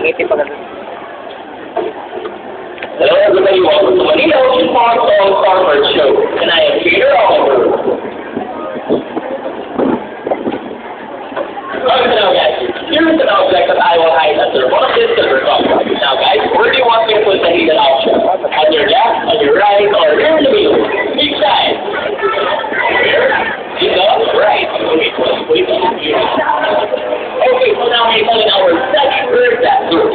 Ngiti pa ganun. Hello everybody, welcome to Manila Ocean Park All-Star Show. And I am Peter Oliver. Okay, now guys, here is an object that I will highlight. One of this silver cup. Now guys, where do you want me to put the hidden object? On your left, on your right, or here in the middle? Each side. Here? Right. Okay, so now we're calling our second word that group.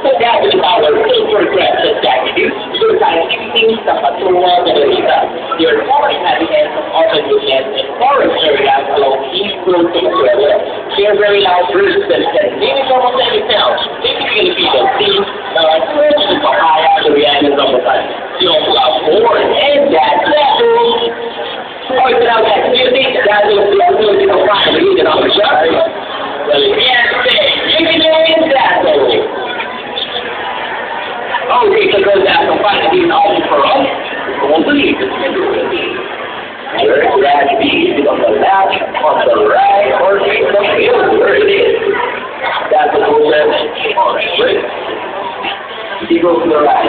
So that is our silver crescent activity. You're kind of keeping sa patungo na balita. Your forest habitats of often located in forest areas along east coast of Australia. Share very loud birds that can maybe almost any sound. Maybe Filipino see the Papaya to the islands of the sun. You also have horn and that level. Oh, so now guys, do you think that will be a little bit of fun to read it on the show? Well, yes, you can do it that way. Okay, so goes out to find these options for us. We won't believe it. Where is that be? Is it on the left, on the right, or in the middle? Where it is. That's the whole message. All right, great. You go to the right.